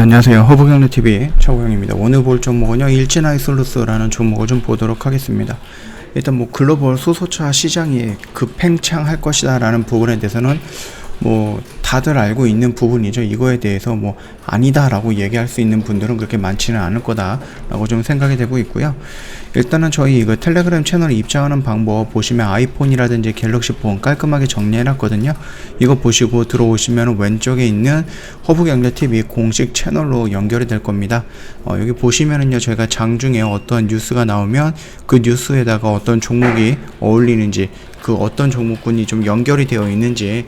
네, 안녕하세요. 허브경제TV 최고영입니다. 오늘 볼 종목은요, 일진하이솔루스라는 종목을 좀 보도록 하겠습니다. 일단 뭐 글로벌 수소차 시장이 급팽창할 것이다 라는 부분에 대해서는 뭐 다들 알고 있는 부분이죠. 이거에 대해서 뭐 아니다 라고 얘기할 수 있는 분들은 그렇게 많지는 않을 거다 라고 좀 생각이 되고 있고요. 일단은 저희 이거 텔레그램 채널에 입장하는 방법 보시면 아이폰이라든지 갤럭시폰 깔끔하게 정리해 놨거든요. 이거 보시고 들어오시면 왼쪽에 있는 허브경제TV 공식 채널로 연결이 될 겁니다. 여기 보시면은요, 저희가 장중에 어떤 뉴스가 나오면 그 뉴스에다가 어떤 종목이 어울리는지, 그 어떤 종목군이 좀 연결이 되어 있는지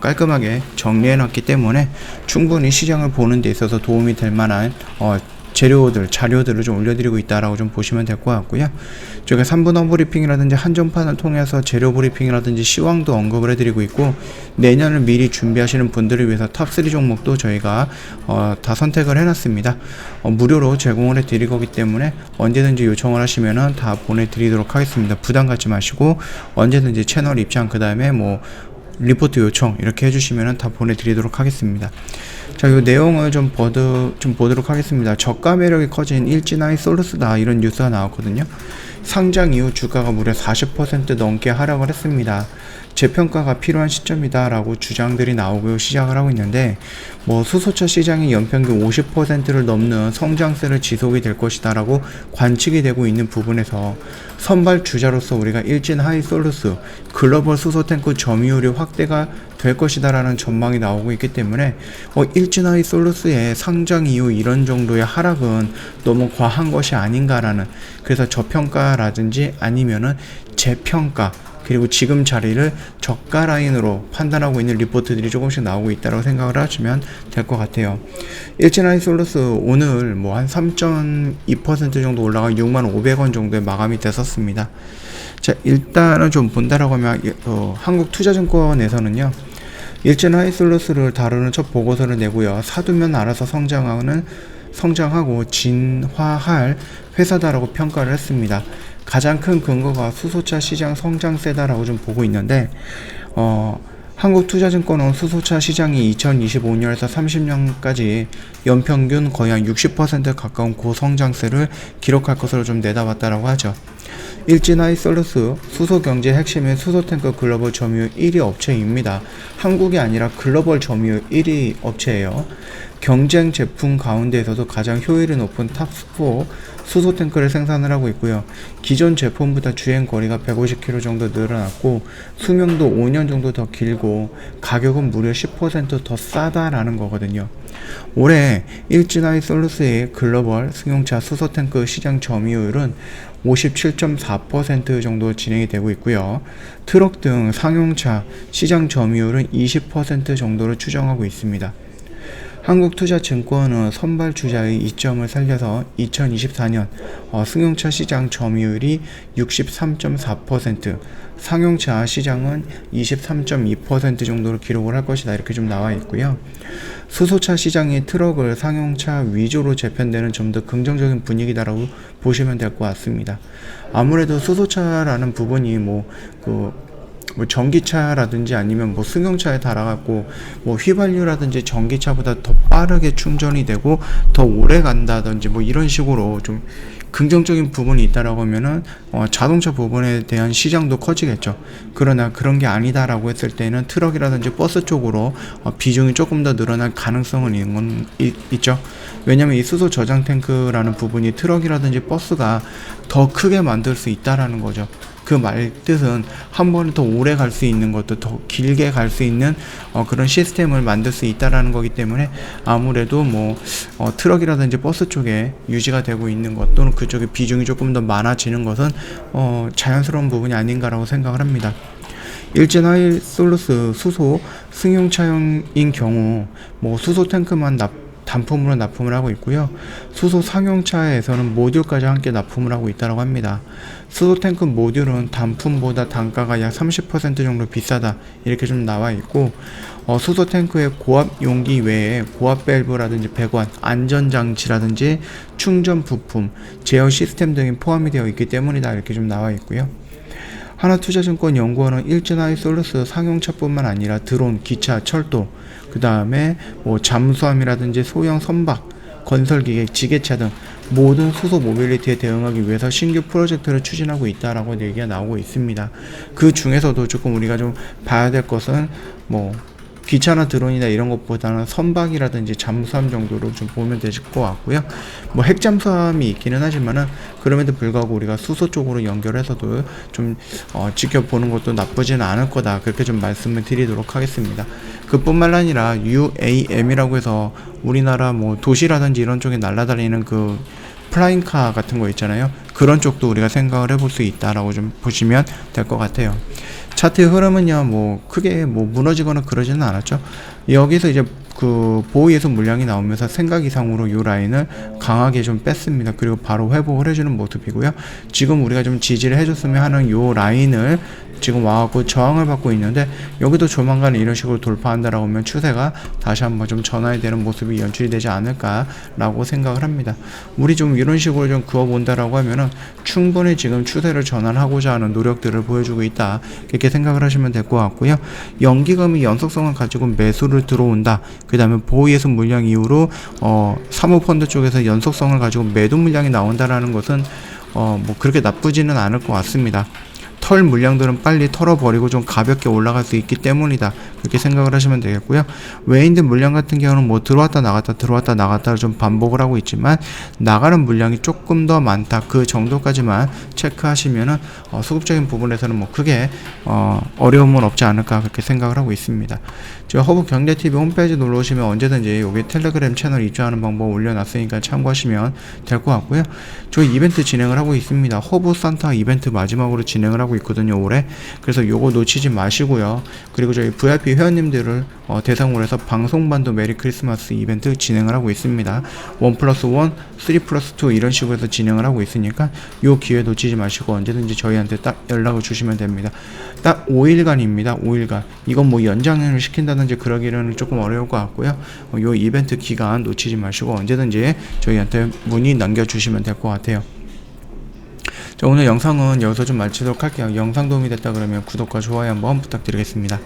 깔끔하게 정리해 놨기 때문에 충분히 시장을 보는 데 있어서 도움이 될 만한 자료들을 좀 올려드리고 있다라고 좀 보시면 될 것 같고요. 저희가 3분 브리핑이라든지 한정판을 통해서 재료 브리핑이라든지 시황도 언급을 해드리고 있고, 내년을 미리 준비하시는 분들을 위해서 탑3 종목도 저희가 다 선택을 해놨습니다. 무료로 제공을 해드릴 거기 때문에 언제든지 요청을 하시면은 다 보내드리도록 하겠습니다. 부담 갖지 마시고 언제든지 채널 입장, 그 다음에 뭐 리포트 요청 이렇게 해주시면 다 보내드리도록 하겠습니다. 자, 이 내용을 좀 보도록 하겠습니다. 저가 매력이 커진 일진하이솔루스다, 이런 뉴스가 나왔거든요. 상장 이후 주가가 무려 40% 넘게 하락을 했습니다. 재평가가 필요한 시점이다 라고 주장들이 나오고 시작을 하고 있는데, 뭐 수소차 시장이 연평균 50%를 넘는 성장세를 지속이 될 것이다 라고 관측이 되고 있는 부분에서 선발 주자로서 우리가 일진하이솔루스 글로벌 수소탱크 점유율이 확대가 될 것이다 라는 전망이 나오고 있기 때문에 일진하이솔루스의 상장 이후 이런 정도의 하락은 너무 과한 것이 아닌가라는, 그래서 저평가라든지 아니면은 재평가, 그리고 지금 자리를 저가 라인으로 판단하고 있는 리포트들이 조금씩 나오고 있다고 생각을 하시면 될 것 같아요. 일진하이솔루스 오늘 뭐 한 3.2% 정도 올라가 65,000원 정도에 마감이 됐었습니다. 자, 일단은 좀 본다라고 하면 한국투자증권에서는요, 일진하이솔루스를 다루는 첫 보고서를 내고요, 사두면 알아서 성장하고 진화할 회사다라고 평가를 했습니다. 가장 큰 근거가 수소차 시장 성장세다라고 좀 보고 있는데, 한국투자증권은 수소차 시장이 2025년에서 30년까지 연평균 거의 한 60% 가까운 고성장세를 기록할 것으로 좀 내다봤다라고 하죠. 일진하이솔루스 수소경제 핵심인 수소탱크 글로벌 점유율 1위 업체입니다. 한국이 아니라 글로벌 점유율 1위 업체예요. 경쟁 제품 가운데에서도 가장 효율이 높은 탑4 수소탱크를 생산을 하고 있고요. 기존 제품보다 주행거리가 150km 정도 늘어났고 수명도 5년 정도 더 길고 가격은 무려 10% 더 싸다라는 거거든요. 올해 일진하이솔루스의 글로벌 승용차 수소탱크 시장 점유율은 57.4% 정도 진행이 되고 있고요. 트럭 등 상용차 시장 점유율은 20% 정도로 추정하고 있습니다. 한국투자증권은 선발 주자의 이점을 살려서 2024년 승용차 시장 점유율이 63.4%, 상용차 시장은 23.2% 정도로 기록을 할 것이다, 이렇게 좀 나와 있고요. 수소차 시장이 트럭을 상용차 위주로 재편되는 좀 더 긍정적인 분위기다라고 보시면 될 것 같습니다. 아무래도 수소차라는 부분이 뭐 전기차라든지 아니면 뭐 승용차에 달아갖고 뭐 휘발유라든지 전기차보다 더 빠르게 충전이 되고 더 오래 간다든지 뭐 이런 식으로 좀 긍정적인 부분이 있다라고 하면은 자동차 부분에 대한 시장도 커지겠죠. 그러나 그런 게 아니다라고 했을 때는 트럭이라든지 버스 쪽으로 비중이 조금 더 늘어날 가능성은 있는 건 있죠. 왜냐면 이 수소 저장 탱크라는 부분이 트럭이라든지 버스가 더 크게 만들 수 있다라는 거죠. 그 말 뜻은 한 번에 더 오래 갈 수 있는 것도 더 길게 갈 수 있는 그런 시스템을 만들 수 있다라는 거기 때문에 아무래도 뭐 트럭이라든지 버스 쪽에 유지가 되고 있는 것, 또는 그쪽에 비중이 조금 더 많아지는 것은 자연스러운 부분이 아닌가라고 생각을 합니다. 일진하이솔루스 수소 승용차용인 경우 뭐 수소 탱크만 단품으로 납품을 하고 있고요. 수소 상용차에서는 모듈까지 함께 납품을 하고 있다고 합니다. 수소 탱크 모듈은 단품보다 단가가 약 30% 정도 비싸다, 이렇게 좀 나와 있고, 수소 탱크의 고압 용기 외에 고압 밸브라든지 배관, 안전장치라든지 충전 부품, 제어 시스템 등이 포함이 되어 있기 때문이다, 이렇게 좀 나와 있고요. 하나투자증권연구원은 일진하이솔루스 상용차뿐만 아니라 드론, 기차, 철도, 그 다음에 뭐 잠수함이라든지 소형 선박, 건설기계, 지게차 등 모든 수소 모빌리티에 대응하기 위해서 신규 프로젝트를 추진하고 있다라고 얘기가 나오고 있습니다. 그 중에서도 조금 우리가 좀 봐야 될 것은 뭐 기차나 드론이나 이런 것보다는 선박이라든지 잠수함 정도로 좀 보면 되실 것 같고요. 뭐 핵잠수함이 있기는 하지만은 그럼에도 불구하고 우리가 수소 쪽으로 연결해서도 좀 지켜보는 것도 나쁘지는 않을 거다, 그렇게 좀 말씀을 드리도록 하겠습니다. 그뿐만 아니라 UAM이라고 해서 우리나라 뭐 도시라든지 이런 쪽에 날아다니는 그 플라잉카 같은 거 있잖아요. 그런 쪽도 우리가 생각을 해볼 수 있다라고 좀 보시면 될 것 같아요. 차트의 흐름은요, 뭐 크게 뭐 무너지거나 그러지는 않았죠. 여기서 이제 그 보호예수 물량이 나오면서 생각 이상으로 이 라인을 강하게 좀 뺐습니다. 그리고 바로 회복을 해주는 모습이고요. 지금 우리가 좀 지지를 해줬으면 하는 이 라인을 지금 와갖고 저항을 받고 있는데, 여기도 조만간 이런 식으로 돌파한다라고 하면 추세가 다시 한번 좀 전환이 되는 모습이 연출이 되지 않을까라고 생각을 합니다. 우리 좀 이런 식으로 좀 그어본다라고 하면은 충분히 지금 추세를 전환하고자 하는 노력들을 보여주고 있다, 그렇게 생각을 하시면 될 것 같고요. 연기금이 연속성을 가지고 매수를 들어온다, 그 다음에 보호예수 물량 이후로 사모펀드 쪽에서 연속성을 가지고 매도 물량이 나온다라는 것은 뭐 그렇게 나쁘지는 않을 것 같습니다. 털 물량들은 빨리 털어버리고 좀 가볍게 올라갈 수 있기 때문이다, 그렇게 생각을 하시면 되겠고요. 외인들 물량 같은 경우는 뭐 들어왔다 나갔다 좀 반복을 하고 있지만 나가는 물량이 조금 더 많다, 그 정도까지만 체크하시면은 수급적인 부분에서는 뭐 크게 어려움은 없지 않을까, 그렇게 생각을 하고 있습니다. 제가 허브 경제TV 홈페이지 놀러 오시면 언제든지 여기 텔레그램 채널 입장하는 방법 올려놨으니까 참고하시면 될 것 같고요. 저희 이벤트 진행을 하고 있습니다. 허브 산타 이벤트 마지막으로 진행을 하고 있거든요, 올해. 그래서 요거 놓치지 마시고요. 그리고 저희 VIP 회원님들을 대상으로 해서 방송반도 메리 크리스마스 이벤트 진행을 하고 있습니다. 1+1, 3+2 이런 식으로 해서 진행을 하고 있으니까 요 기회 놓치지 마시고 언제든지 저희한테 딱 연락을 주시면 됩니다. 딱 5일간입니다. 5일간. 이건 뭐 연장을 시킨다든지 그러기는 조금 어려울 것 같고요. 요 이벤트 기간 놓치지 마시고 언제든지 저희한테 문의 남겨주시면 될 것 같아요. 자, 오늘 영상은 여기서 좀 마치도록 할게요. 영상 도움이 됐다 그러면 구독과 좋아요 한번 부탁드리겠습니다.